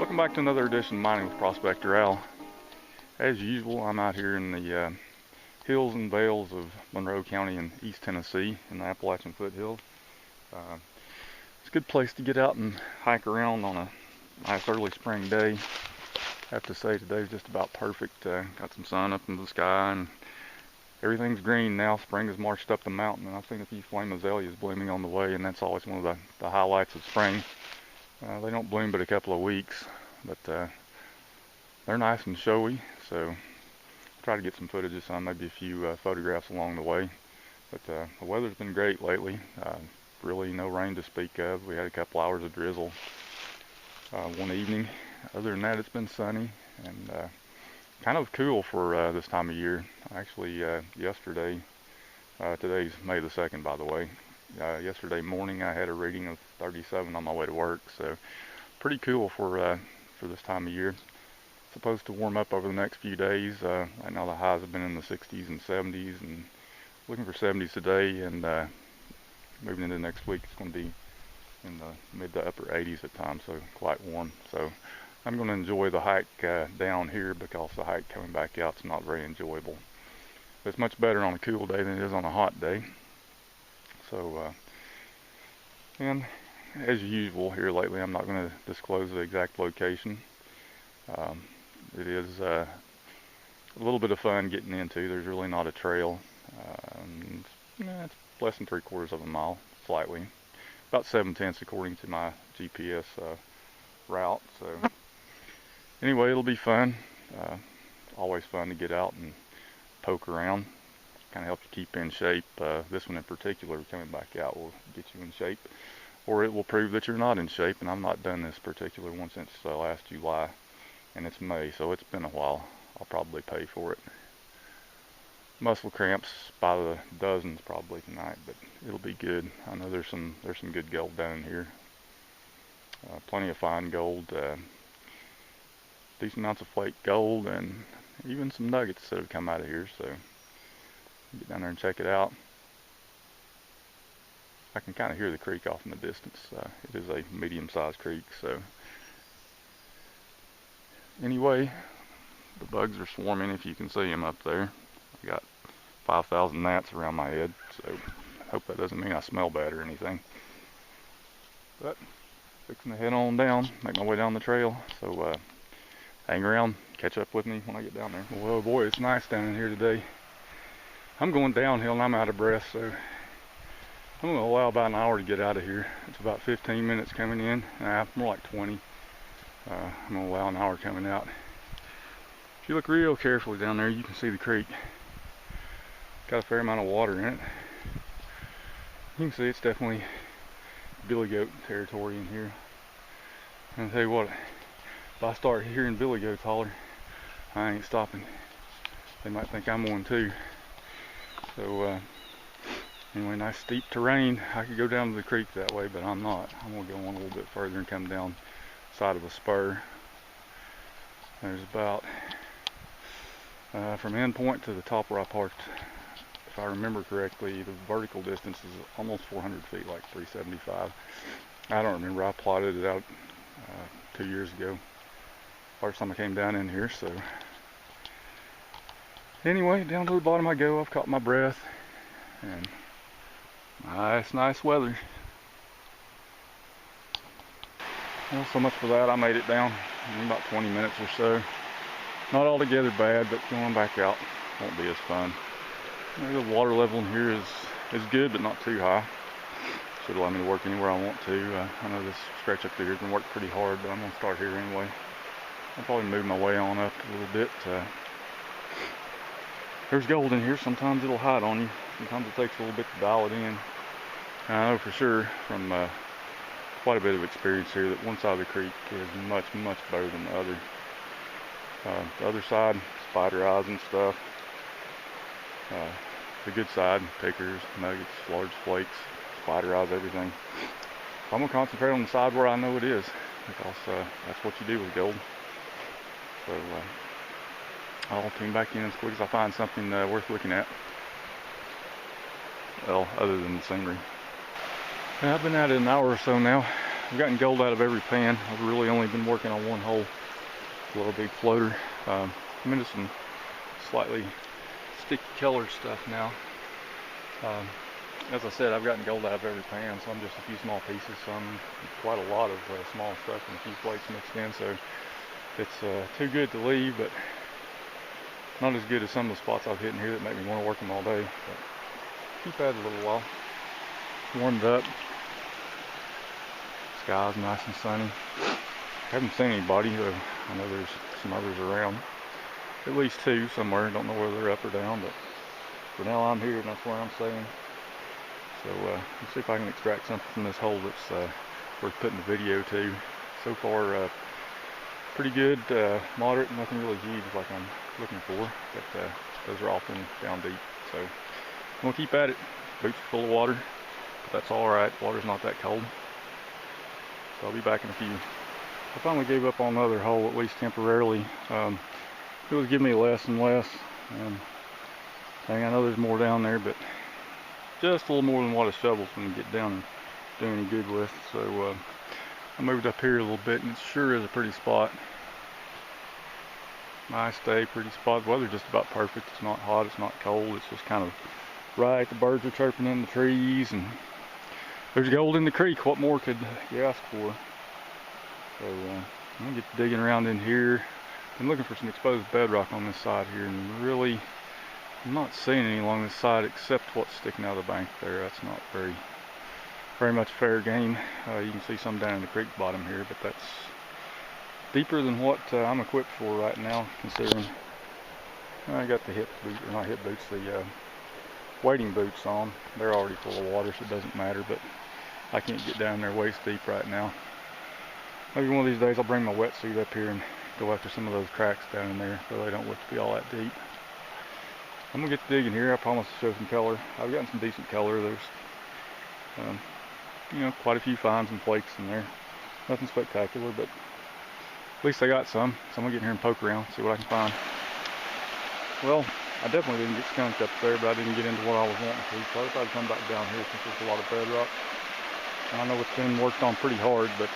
Welcome back to another edition of Mining with Prospector Al. As usual, I'm out here in the hills and vales of Monroe County in East Tennessee in the Appalachian foothills. It's a good place to get out and hike around on a nice early spring day. I have to say today's just about perfect. Got some sun up in the sky and everything's green now. Spring has marched up the mountain, and I've seen a few flame azaleas blooming on the way, and that's always one of the highlights of spring. They don't bloom but a couple of weeks, but they're nice and showy, so I'll try to get some footage of some, maybe a few photographs along the way. But the weather's been great lately. Really no rain to speak of. We had a couple hours of drizzle one evening. Other than that, it's been sunny and kind of cool for this time of year. Actually, yesterday, today's May the 2nd, by the way. Yesterday morning I had a reading of 37 on my way to work, so pretty cool for this time of year. It's supposed to warm up over the next few days. Right now the highs have been in the 60s and 70s, and looking for 70s today, and moving into next week it's going to be in the mid to upper 80s at times, so quite warm. So I'm going to enjoy the hike down here, because the hike coming back out is not very enjoyable. It's much better on a cool day than it is on a hot day. So, and as usual here lately, I'm not going to disclose the exact location. It is a little bit of fun getting into. There's really not a trail. It's less than 3/4 of a mile, slightly. About 7/10 according to my GPS route. So anyway, it'll be fun. Always fun to get out and poke around. Kind of helps you keep in shape. This one in particular, coming back out, will get you in shape, or it will prove that you're not in shape. And I've not done this particular one since last July, and it's May, so it's been a while. I'll probably pay for it. Muscle cramps by the dozens probably tonight, but it'll be good. I know there's some good gold down in here. Plenty of fine gold, decent amounts of flake gold, and even some nuggets that have come out of here. So get down there and check it out. I can kind of hear the creek off in the distance. It is a medium-sized creek, so anyway, the bugs are swarming if you can see them up there. I got 5,000 gnats around my head, so I hope that doesn't mean I smell bad or anything. But fixing to head on down, make my way down the trail, so hang around, catch up with me when I get down there. Well, boy, it's nice down in here today. I'm going downhill and I'm out of breath, so I'm going to allow about an hour to get out of here. It's about 15 minutes coming in, more like 20. I'm going to allow an hour coming out. If you look real carefully down there, you can see the creek. Got a fair amount of water in it. You can see it's definitely billy goat territory in here. And I'll tell you what, if I start hearing billy goats holler, I ain't stopping. They might think I'm one too. So anyway, nice steep terrain. I could go down to the creek that way, but I'm not. I'm going to go on a little bit further and come down the side of a spur. There's about, from end point to the top where I parked, if I remember correctly, the vertical distance is almost 400 feet, like 375. I don't remember. I plotted it out 2 years ago. First time I came down in here, so anyway, down to the bottom I go. I've caught my breath, and nice weather. Well, so much for that. I made it down in about 20 minutes or so. Not altogether bad, but going back out won't be as fun. The water level in here is good, but not too high. Should allow me to work anywhere I want to. I know this stretch up here has been worked pretty hard, but I'm going to start here anyway. I'll probably move my way on up a little bit. There's gold in here. Sometimes it'll hide on you. Sometimes it takes a little bit to dial it in. And I know for sure from quite a bit of experience here that one side of the creek is much better than the other. The other side, spider eyes and stuff. The good side, pickers, nuggets, large flakes, spider eyes, everything. I'm going to concentrate on the side where I know it is, because that's what you do with gold. So I'll tune back in as quick as I find something worth looking at. Well, other than the scenery. I've been at it an hour or so now. I've gotten gold out of every pan. I've really only been working on one hole, a little big floater. I'm into some slightly sticky color stuff now. As I said, I've gotten gold out of every pan, so I'm just a few small pieces, some quite a lot of small stuff and a few flakes mixed in, so it's too good to leave, but not as good as some of the spots I've hit in here that make me want to work them all day. But keep at it a little while. Warmed up. Sky's nice and sunny. Haven't seen anybody, though I know there's some others around. At least two somewhere. Don't know whether they're up or down, but for now I'm here and that's where I'm staying. So let's see if I can extract something from this hole that's worth putting the video to. So far, pretty good, moderate, nothing really huge like I'm looking for, but those are often down deep. So I'm gonna keep at it. Boots are full of water, but that's all right. Water's not that cold. So I'll be back in a few. I finally gave up on another hole, at least temporarily. It was giving me less and less. I know there's more down there, but just a little more than what a shovel's going to get down and do any good with. So I moved up here a little bit, and it sure is a pretty spot. Nice day, pretty spot. The weather's just about perfect. It's not hot, it's not cold. It's just kind of right. The birds are chirping in the trees, and there's gold in the creek. What more could you ask for? So I'm gonna get digging around in here. I'm looking for some exposed bedrock on this side here, and really I'm not seeing any along this side except what's sticking out of the bank there. That's not very much fair game. You can see some down in the creek bottom here, but that's deeper than what I'm equipped for right now, considering I got the the wading boots on. They're already full of water, so it doesn't matter, but I can't get down there waist deep right now. Maybe one of these days I'll bring my wetsuit up here and go after some of those cracks down in there, so they don't look to be all that deep. I'm gonna get to digging here. I promise to show some color. I've gotten some decent color. There's quite a few finds and flakes in there. Nothing spectacular, but at least I got some. So I'm gonna get in here and poke around, see what I can find. Well, I definitely didn't get skunked up there, but I didn't get into what I was wanting to. So I thought I'd come back down here since there's a lot of bedrock. And I know it's been worked on pretty hard, but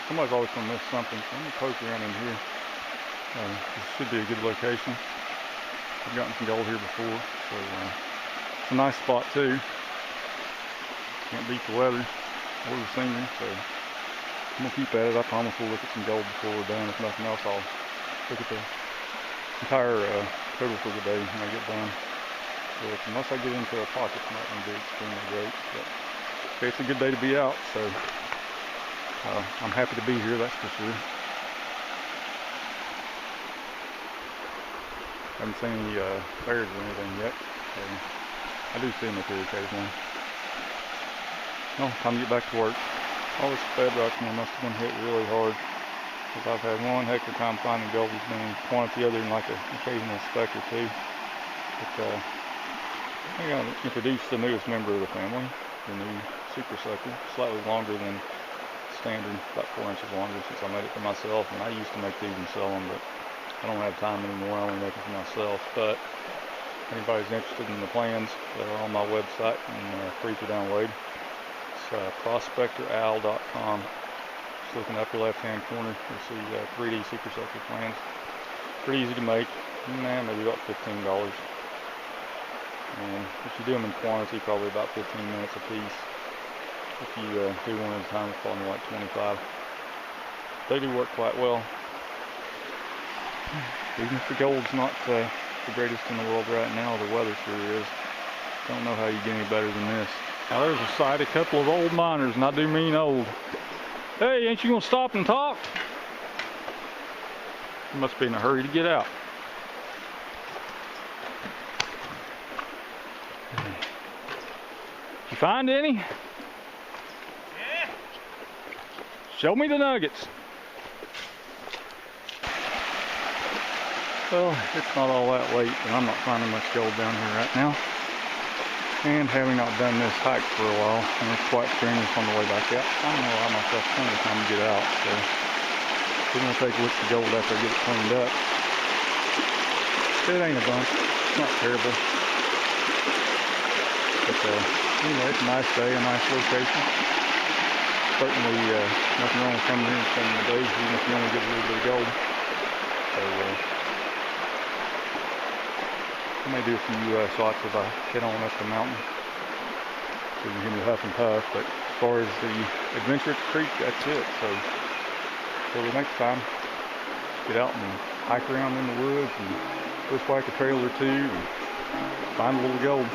somebody's always gonna miss something. So I'm gonna poke around in here. This should be a good location. I've gotten some gold here before, so it's a nice spot too. Can't beat the weather or the scenery, so I'm gonna keep at it. I promise we'll look at some gold before we're done. If nothing else, I'll look at the entire total for the day when I get done. But unless I get into a pocket, it's not going to be extremely great. But it's a good day to be out, so I'm happy to be here, that's for sure. Haven't seen any bears or anything yet, so I do see them up here occasionally. Well, time to get back to work. All this bedrock man must have been hit really hard, because I've had one heck of a time finding gold. It's been in quantity other than like an occasional speck or two. But I got to introduce the newest member of the family, the new Super Sucker, slightly longer than standard, about 4 inches longer since I made it for myself. And I used to make these and sell them, but I don't have time anymore. I only make it for myself. But if anybody's interested in the plans, they're on my website and free to download. It's prospectorowl.com. Just look in the upper left-hand corner. You'll see 3D Super Sucker plans. Pretty easy to make. Maybe about $15. And if you do them in quantity, probably about 15 minutes a piece. If you do one at a time, it's probably like 25. They do work quite well. Even if the gold's not the greatest in the world right now, the weather sure is. Don't know how you get any better than this. Now there's a sight, a couple of old miners, and I do mean old. Hey, ain't you gonna stop and talk? You must be in a hurry to get out. Did you find any? Yeah. Show me the nuggets. Well, it's not all that late, and I'm not finding much gold down here right now. And having not done this hike for a while, and it's quite strenuous on the way back out, I'm going to allow myself plenty of time to get out. So we're going to take a look at the gold after I get it cleaned up. It ain't a bunch. It's not terrible. But anyway, it's a nice day, a nice location. certainly nothing wrong with coming here and spending the days, even if you only get a little bit of gold. So I may do a few shots as I head on up the mountain. So you can hear me huff and puff, but as far as the adventure at the creek, that's it. So till the next time, get out and hike around in the woods and bushwhack a trail or two and find a little gold.